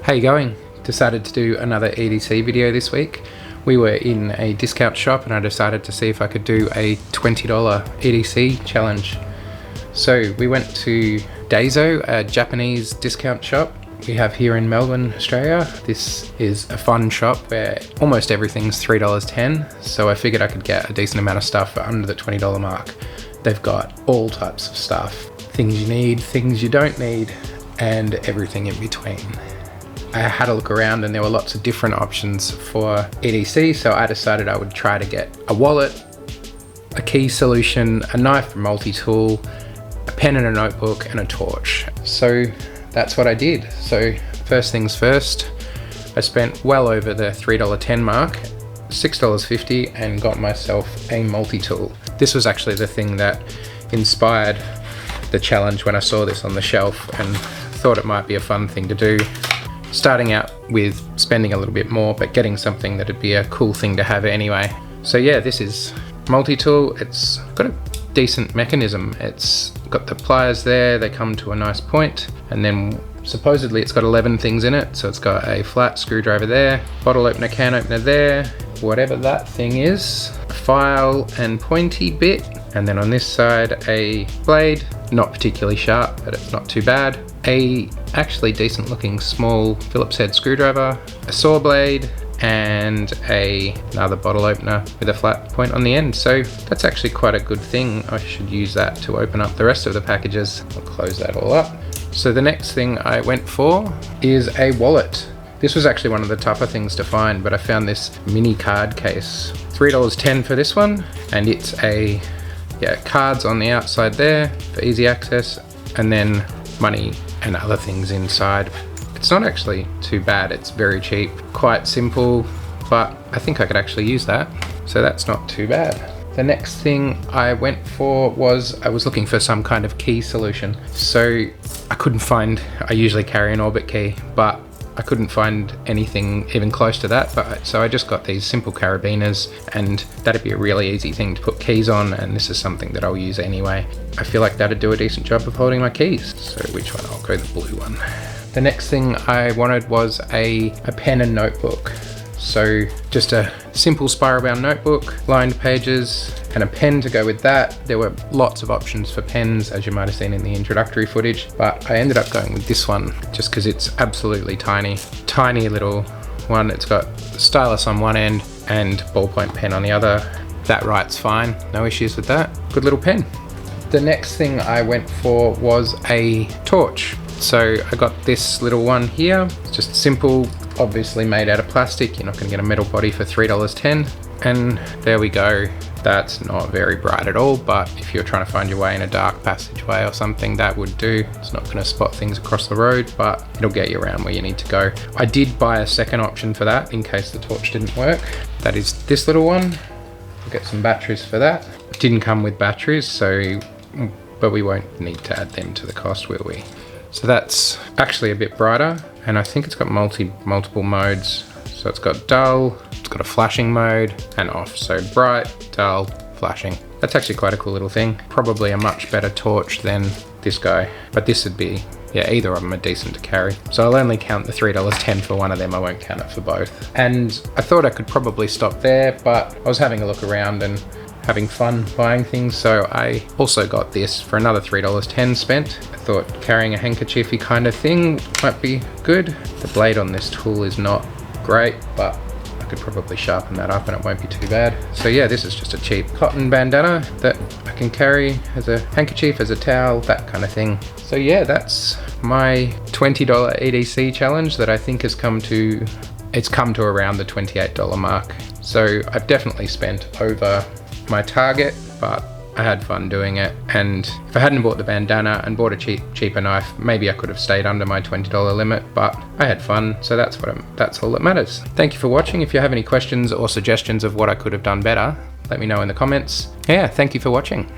How you going? Decided to do another EDC video this week. We were in a discount shop and I decided to see if I could do a $20 EDC challenge. So we went to Daiso, a Japanese discount shop we have here in Melbourne, Australia. This is a fun shop where almost everything's $3.10, so I figured I could get a decent amount of stuff for under the $20 mark. They've got all types of stuff. Things you need, things you don't need, and everything in between. I had a look around and there were lots of different options for EDC, so I decided I would try to get a wallet, a key solution, a knife for multi-tool, a pen and a notebook, and a torch. So that's what I did. So first things first, I spent well over the $3.10 mark, $6.50, and got myself a multi-tool. This was actually the thing that inspired the challenge when I saw this on the shelf and thought it might be a fun thing to do. Starting out with spending a little bit more, but getting something that'd be a cool thing to have anyway. So yeah, this is multi-tool. It's got a decent mechanism. It's got the pliers there, they come to a nice point, and then supposedly it's got 11 things in it. So it's got a flat screwdriver there, bottle opener, can opener there, whatever that thing is, a file and pointy bit, and then on this side a blade, not particularly sharp, but it's not too bad. A actually decent looking small Phillips head screwdriver, a saw blade, and another bottle opener with a flat point on the end. So that's actually quite a good thing. I should use that to open up the rest of the packages. I'll close that all up. So the next thing I went for is a wallet. This was actually one of the tougher things to find, but I found this mini card case. $3.10 for this one, and it's cards on the outside there for easy access, and then money and other things inside. It's not actually too bad, it's very cheap, quite simple, but I think I could actually use that, so that's not too bad. The next thing I went for was, I was looking for some kind of key solution. So I couldn't find, I usually carry an orbit key, but I couldn't find anything even close to that, so I just got these simple carabiners, and that'd be a really easy thing to put keys on, and this is something that I'll use anyway. I feel like that'd do a decent job of holding my keys. So which one? I'll go the blue one. The next thing I wanted was a pen and notebook. So just a simple spiral bound notebook, lined pages, and a pen to go with that. There were lots of options for pens, as you might have seen in the introductory footage, but I ended up going with this one just because it's absolutely tiny. Tiny little one. It's got the stylus on one end and ballpoint pen on the other. That writes fine, no issues with that. Good little pen. The next thing I went for was a torch. So I got this little one here. It's just simple, obviously made out of plastic. You're not going to get a metal body for $3.10. And there we go. That's not very bright at all, but if you're trying to find your way in a dark passageway or something, that would do. It's not going to spot things across the road, but it'll get you around where you need to go. I did buy a second option for that in case the torch didn't work. That is this little one. I'll get some batteries for that. It didn't come with batteries, but we won't need to add them to the cost, will we? So that's actually a bit brighter, and I think it's got multiple modes. So it's got dull, it's got a flashing mode, and off. So bright, dull, flashing. That's actually quite a cool little thing. Probably a much better torch than this guy, but this would be, either of them are decent to carry. So I'll only count the $3.10 for one of them, I won't count it for both. And I thought I could probably stop there, but I was having a look around and having fun buying things, so I also got this for another $3.10 spent. I thought carrying a handkerchiefy kind of thing might be good. The blade on this tool is not great, but I could probably sharpen that up and it won't be too bad. So yeah, this is just a cheap cotton bandana that I can carry as a handkerchief, as a towel, that kind of thing. So yeah, that's my $20 EDC challenge that I think has come to around the $28 mark. So I've definitely spent over my target, but I had fun doing it, and if I hadn't bought the bandana and bought a cheaper knife, maybe I could have stayed under my $20 limit, but I had fun, so that's all that matters. Thank you for watching. If you have any questions or suggestions of what I could have done better, let me know in the comments. Yeah, thank you for watching.